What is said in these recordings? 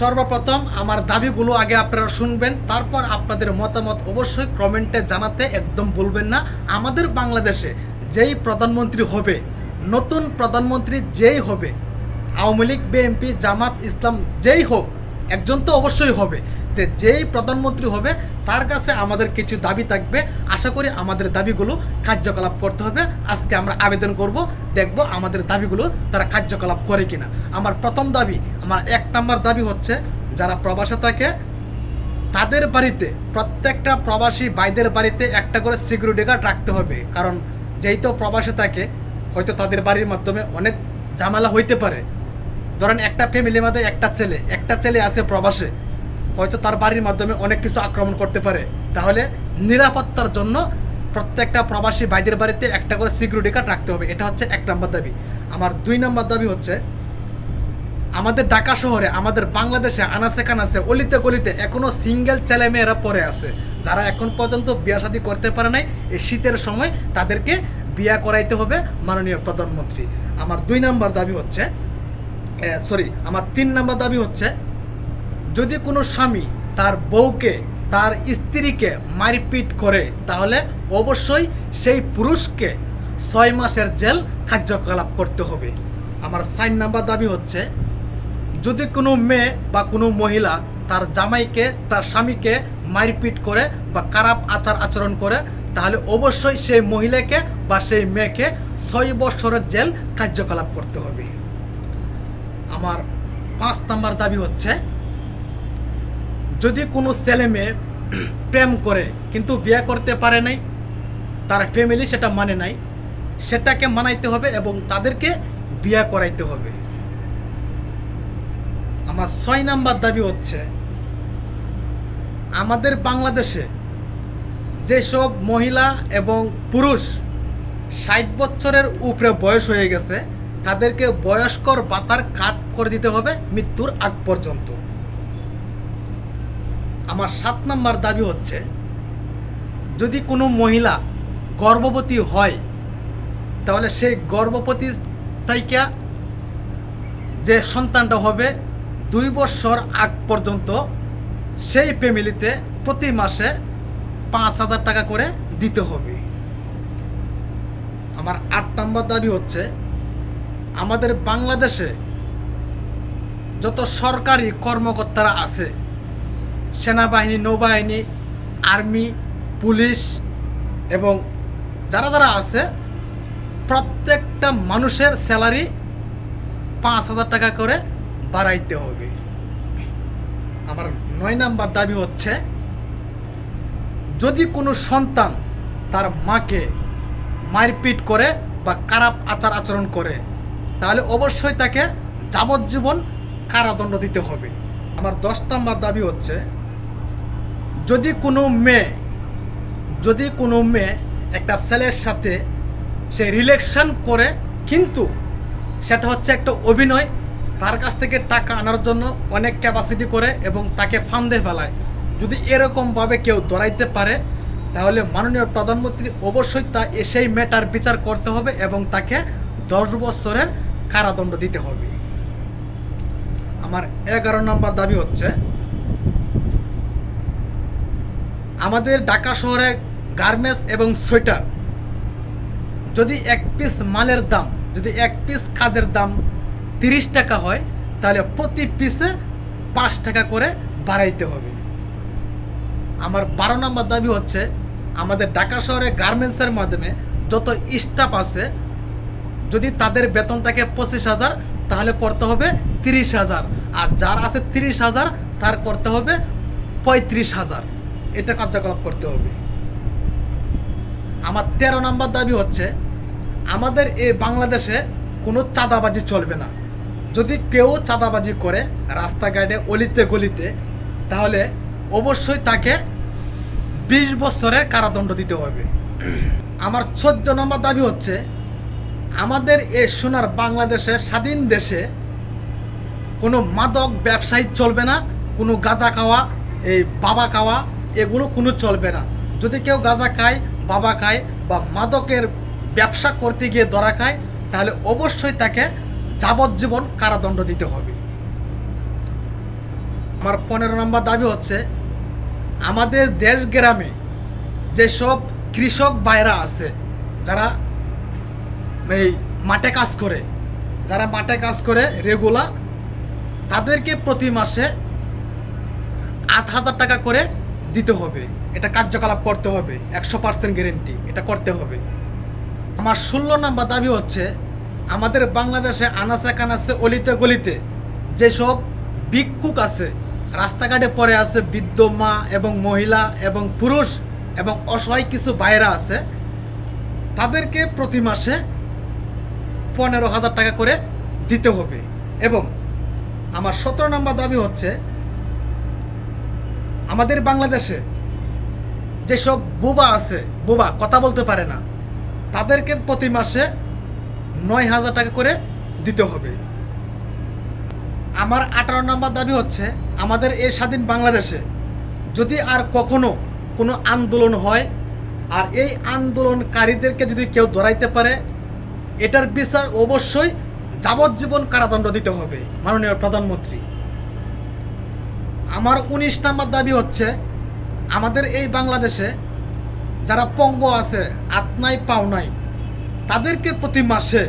সর্বপ্রথম আমার দাবিগুলো আগে আপনারা শুনবেন, তারপর আপনাদের মতামত অবশ্যই কমেন্টে জানাতে একদম ভুলবেন না। আমাদের বাংলাদেশে যেই প্রধানমন্ত্রী হবে, নতুন প্রধানমন্ত্রী যেই হবে, আওয়ামী লীগ, বিএনপি, জামাত, ইসলাম যেই হোক, একজন তো অবশ্যই হবে। তো যেই প্রধানমন্ত্রী হবে তার কাছে আমাদের কিছু দাবি থাকবে। আশা করি আমাদের দাবিগুলো কার্যকলাপ করতে হবে। আজকে আমরা আবেদন করব, দেখব আমাদের দাবিগুলো তারা কার্যকলাপ করে কিনা। আমার প্রথম দাবি, আমার 1 নম্বর দাবি হচ্ছে, যারা প্রবাসে থাকে তাদের বাড়িতে, প্রত্যেকটা প্রবাসী ভাইদের বাড়িতে একটা করে সিকিউরিটি গার্ড রাখতে হবে। কারণ যেহেতু প্রবাসে থাকে, হয়তো তাদের বাড়ির মাধ্যমে অনেক ঝামেলা হইতে পারে। ধরেন একটা ফ্যামিলির মধ্যে একটা ছেলে আছে প্রবাসে, হয়তো তার বাড়ির মাধ্যমে অনেক কিছু আক্রমণ করতে পারে। তাহলে নিরাপত্তার জন্য প্রত্যেকটা প্রবাসী ভাইদের বাড়িতে একটা করে সিকিউরিটি গার্ড রাখতে হবে। এটা হচ্ছে 1 নম্বর দাবি। আমার 2 নম্বর দাবি হচ্ছে, আমাদের ঢাকা শহরে, আমাদের বাংলাদেশে আনাচে কানাচে, অলিতে গলিতে এখনও সিঙ্গেল ছেলেমেয়েরা পড়ে আছে, যারা এখন পর্যন্ত বিয়া শাদী করতে পারে নাই। এই শীতের সময় তাদেরকে বিয়া করাইতে হবে মাননীয় প্রধানমন্ত্রী। আমার 2 নম্বর দাবি হচ্ছে, আমার 3 নম্বর দাবি হচ্ছে, যদি কোনো স্বামী তার বউকে, তার স্ত্রীকে মারপিট করে, তাহলে অবশ্যই সেই পুরুষকে 6 মাসের জেল কার্যকলাপ করতে হবে। আমার 4 নম্বর দাবি হচ্ছে, যদি কোনো মেয়ে বা কোনো মহিলা তার জামাইকে, তার স্বামীকে মারপিট করে বা খারাপ আচরণ করে, তাহলে অবশ্যই সেই মহিলাকে বা সেই মেয়েকে 6 বছরের জেল কার্যকলাপ করতে হবে। আমার 5 নম্বর দাবি হচ্ছে, যদি কোনো ছেলে মেয়ে প্রেম করে কিন্তু বিয়ে করতে পারে নাই, তার ফ্যামিলি সেটা মানে নাই, সেটাকে মানাইতে হবে এবং তাদেরকে বিয়ে করাইতে হবে। আমার 6 নম্বর দাবি হচ্ছে, আমাদের বাংলাদেশে যেসব মহিলা এবং পুরুষ 60 বছরের উপরে বয়স হয়ে গেছে, তাদেরকে বয়স্কর ভাতার কাট করে দিতে হবে মৃত্যুর আগ পর্যন্ত। আমার 7 নম্বর দাবি হচ্ছে, যদি কোনো মহিলা গর্ভবতী হয়, তাহলে সেই গর্ভবতী থেকে যে সন্তানটা হবে 2 বছর আগ পর্যন্ত সেই ফ্যামিলিতে প্রতি মাসে 5,000 টাকা করে দিতে হবে। আমার 8 নম্বর দাবি হচ্ছে, আমাদের বাংলাদেশে যত সরকারি কর্মকর্তারা আছে, সেনাবাহিনী, নৌবাহিনী, আর্মি, পুলিশ এবং যারা আছে, প্রত্যেকটা মানুষের স্যালারি 5,000 টাকা করে বাড়াইতে হবে। আমার 9 নম্বর দাবি হচ্ছে, যদি কোনো সন্তান তার মাকে মারপিট করে বা খারাপ আচরণ করে, তাহলে অবশ্যই তাকে যাবজ্জীবন কারাদণ্ড দিতে হবে। আমার 10 নম্বর দাবি হচ্ছে, যদি কোনো মেয়ে একটা ছেলের সাথে সে রিলেশন করে, কিন্তু সেটা হচ্ছে একটা অভিনয়, তার কাছ থেকে টাকা আনার জন্য অনেক ক্যাপাসিটি করে এবং তাকে ফান্দে ফেলায়, যদি এরকমভাবে কেউ ধরাইতে পারে, তাহলে মাননীয় প্রধানমন্ত্রী অবশ্যই সেই মেয়েটার বিচার করতে হবে এবং তাকে 10 বছরের কারাদণ্ড দিতে হবে। আমার 11 নম্বর দাবি হচ্ছে, আমাদের ঢাকা শহরে গার্মেন্টস এবং সোয়েটার, যদি 1 পিস মালের দাম, যদি 1 পিস কাজের দাম 30 টাকা হয়, তাহলে প্রতি পিসে 5 টাকা করে বাড়াইতে হবে। আমার 12 নম্বর দাবি হচ্ছে, আমাদের ঢাকা শহরে গার্মেন্টসের মাধ্যমে যত স্টাফ আছে, যদি তাদের বেতন থাকে 25,000, তাহলে করতে হবে 30,000, আর যার আছে 30,000 তার করতে হবে 35,000। এটা কার্যকলাপ করতে হবে। আমার 13 নম্বর দাবি হচ্ছে, আমাদের এই বাংলাদেশে কোনো চাঁদাবাজি চলবে না। যদি কেউ চাঁদাবাজি করে রাস্তাঘাটে, অলিতে গলিতে, তাহলে অবশ্যই তাকে 20 বছরের কারাদণ্ড দিতে হবে। আমার 14 নম্বর দাবি হচ্ছে, আমাদের এই সোনার বাংলাদেশে, স্বাধীন দেশে কোনো মাদক ব্যবসায়ী চলবে না। কোনো গাঁজা খাওয়া, এই বাবা খাওয়া, এগুলো কোনো চলবে না। যদি কেউ গাঁজা খায়, বাবা খায় বা মাদকের ব্যবসা করতে গিয়ে ধরা খায়, তাহলে অবশ্যই তাকে যাবজ্জীবন কারাদণ্ড দিতে হবে। আমার 15 নম্বর দাবি হচ্ছে আমাদের দেশ গ্রামে যেসব কৃষক ভাইরা আছে যারা এই মাঠে কাজ করে রেগুলার, তাদেরকে প্রতি মাসে 8,000 টাকা করে দিতে হবে। এটা কার্যকলাপ করতে হবে, 100% গ্যারেন্টি, এটা করতে হবে। আমার 16 নম্বর দাবি হচ্ছে আমাদের বাংলাদেশে আনাচে কানাচে অলিতে গলিতে যেসব ভিক্ষুক আছে, রাস্তাঘাটে পড়ে আছে, বৃদ্ধ মা এবং মহিলা এবং পুরুষ এবং অসহায় কিছু ভাইরা আছে, তাদেরকে প্রতি মাসে 15,000 টাকা করে দিতে হবে। এবং আমার 17 নম্বর দাবি হচ্ছে আমাদের বাংলাদেশে যেসব বুবা আছে, বুবা কথা বলতে পারে না, তাদেরকে প্রতি মাসে 9,000 টাকা করে দিতে হবে। আমার 18 নম্বর দাবি হচ্ছে আমাদের এই স্বাধীন বাংলাদেশে যদি আর কখনো কোনো আন্দোলন হয় আর এই আন্দোলনকারীদেরকে যদি কেউ ধরাইতে পারে, এটার বিচার অবশ্যই যাবজ্জীবন কারাদণ্ড দিতে হবে মাননীয় প্রধানমন্ত্রী। আমার 19 নম্বর দাবি হচ্ছে আমাদের এই বাংলাদেশে যারা পঙ্গু আছে, আত্মাই পাওনাই, তাদেরকে প্রতি মাসে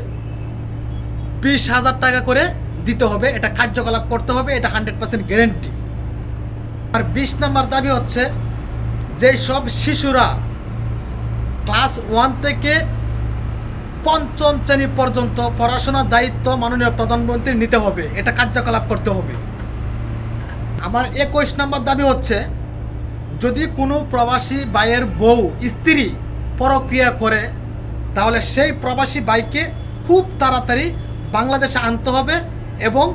20,000 টাকা করে দিতে হবে। এটা কার্যকলাপ করতে হবে, এটা 100% গ্যারেন্টি। আর 20 নম্বর দাবি হচ্ছে যেই সব শিশুরা ক্লাস 1 থেকে 5ম শ্রেণী পর্যন্ত পড়াশোনার দায়িত্ব মাননীয় প্রধানমন্ত্রী নিতে হবে, এটা কার্যকলাপ করতে হবে। আমার 21 নম্বর দাবি হচ্ছে যদি কোনো প্রবাসী ভাইয়ের বউ স্ত্রী পরক্রিয়া করে, তাহলে সেই প্রবাসী ভাইকে খুব তাড়াতাড়ি বাংলাদেশে আনতে হবে এবং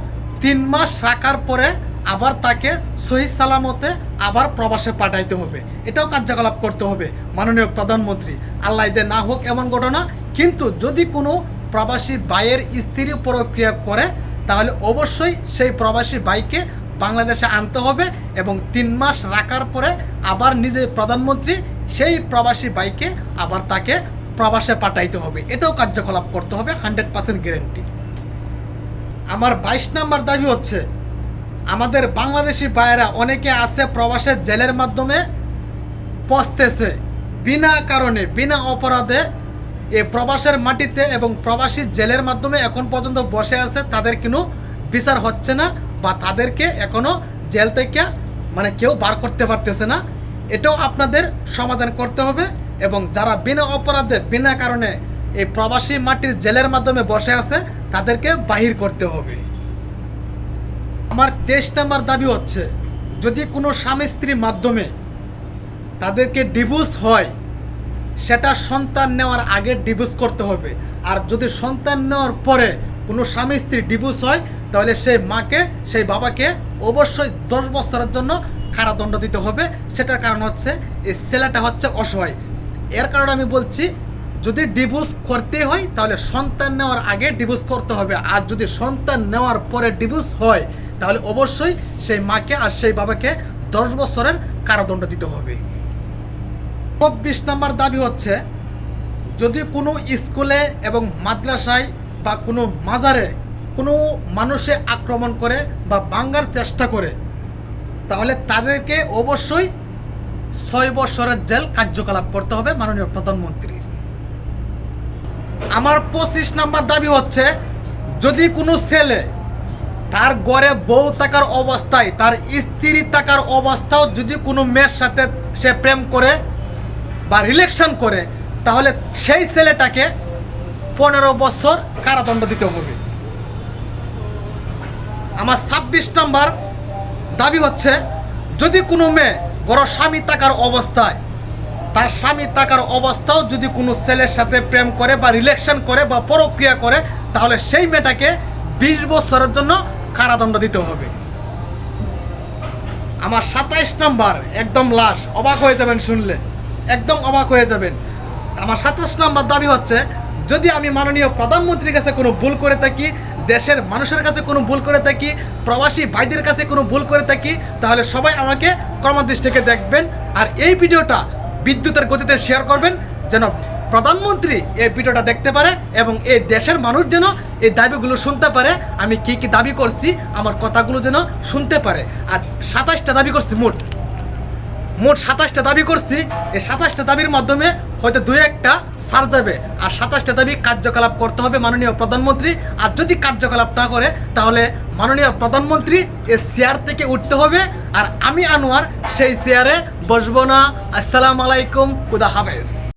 3 মাস রাখার পরে আবার তাকে সহি সালামতে আবার প্রবাসে পাঠাইতে হবে। এটাও কার্যকলাপ করতে হবে মাননীয় প্রধানমন্ত্রী। আল্লাহ দে না হোক এমন ঘটনা, কিন্তু যদি কোনো প্রবাসী ভাইয়ের স্ত্রী পরক্রিয়া করে তাহলে অবশ্যই সেই প্রবাসী ভাইকে বাংলাদেশে আনতে হবে এবং 3 মাস রাখার পরে আবার নিজে প্রধানমন্ত্রী সেই প্রবাসী ভাইকে আবার তাকে প্রবাসে পাঠাইতে হবে। এটাও কার্যকলাপ করতে হবে, 100% গ্যারেন্টি। আমার 22 নম্বর দাবি হচ্ছে আমাদের বাংলাদেশি ভাইয়েরা অনেকে আছে প্রবাসে জেলের মাধ্যমে পচতেছে, বিনা কারণে বিনা অপরাধে এই প্রবাসের মাটিতে এবং প্রবাসী জেলের মাধ্যমে এখন পর্যন্ত বসে আছে, তাদের কোনো বিচার হচ্ছে না বা তাদেরকে এখনও জেল থেকে কেউ বার করতে পারতেছে না। এটাও আপনাদের সমাধান করতে হবে এবং যারা বিনা অপরাধে বিনা কারণে এই প্রবাসী মাটির জেলের মাধ্যমে বসে আছে তাদেরকে বাহির করতে হবে। আমার 23 নম্বর দাবি হচ্ছে যদি কোনো স্বামী স্ত্রীর মাধ্যমে তাদেরকে ডিভোর্স হয়, সেটা সন্তান নেওয়ার আগে ডিভোর্স করতে হবে। আর যদি সন্তান নেওয়ার পরে কোনো স্বামী স্ত্রী ডিভোর্স হয় তাহলে সেই মাকে সেই বাবাকে অবশ্যই 10 বছরের জন্য কারাদণ্ড দিতে হবে। সেটার কারণ হচ্ছে এই ছেলেটা হচ্ছে অসহায়। এর কারণে আমি বলছি যদি ডিভোর্স করতে হয় তাহলে সন্তান নেওয়ার আগে ডিভোর্স করতে হবে, আর যদি সন্তান নেওয়ার পরে ডিভোর্স হয় তাহলে অবশ্যই সেই মাকে আর সেই বাবাকে 10 বছরের কারাদণ্ড দিতে হবে। 24 নম্বর দাবি হচ্ছে যদি কোনো স্কুলে এবং মাদ্রাসায় বা কোনো মাজারে কোনো মানুষে আক্রমণ করে বা ভাঙার চেষ্টা করে তাহলে তাদেরকে অবশ্যই 6 বছরের জেল কার্যকলাপ করতে হবে মাননীয় প্রধানমন্ত্রীর। আমার 25 নম্বর দাবি হচ্ছে যদি কোনো ছেলে তার ঘরে বউ থাকার অবস্থায়, তার স্ত্রী থাকার অবস্থাও যদি কোনো মেয়ের সাথে সে প্রেম করে বা রিলেশন করে তাহলে সেই ছেলেটাকে 15 বছর কারাদণ্ড দিতে হবে। আমার 26 নম্বর দাবি হচ্ছে যদি কোনো মেয়ে বড় স্বামী থাকার অবস্থায়, তার স্বামী থাকার অবস্থাও যদি কোনো ছেলের সাথে প্রেম করে বা রিলেশন করে বা পরক্রিয়া করে তাহলে সেই মেয়েটাকে 20 বছরের জন্য কারাদণ্ড দিতে হবে। আমার 27 নম্বর একদম লাস্ট, অবাক হয়ে যাবেন শুনলে, একদম অবাক হয়ে যাবেন। আমার 27 নম্বর দাবি হচ্ছে যদি আমি মাননীয় প্রধানমন্ত্রীর কাছে কোনো ভুল করে থাকি, দেশের মানুষের কাছে কোনো ভুল করে থাকি, প্রবাসী ভাইদের কাছে কোনো ভুল করে থাকি তাহলে সবাই আমাকে ক্রমদৃষ্টিকে দেখবেন আর এই ভিডিওটা বিদ্যুতের গতিতে শেয়ার করবেন যেন প্রধানমন্ত্রী এই ভিডিওটা দেখতে পারে এবং এই দেশের মানুষ যেন এই দাবিগুলো শুনতে পারে, আমি কি কি দাবি করছি আমার কথাগুলো যেন শুনতে পারে। আর 27টা দাবি করছি, মোট 27টা দাবি করছি। এই 27টা দাবির মাধ্যমে হয়তো 2-1টা ছাড় যাবে, আর 27টা দাবি কার্যকলাপ করতে হবে মাননীয় প্রধানমন্ত্রী। আর যদি কার্যকলাপ না করে তাহলে মাননীয় প্রধানমন্ত্রী এই চেয়ার থেকে উঠতে হবে, আর আমি আনোয়ার সেই চেয়ারে বসবো না। আসসালামু আলাইকুম, খুদা হাফেজ।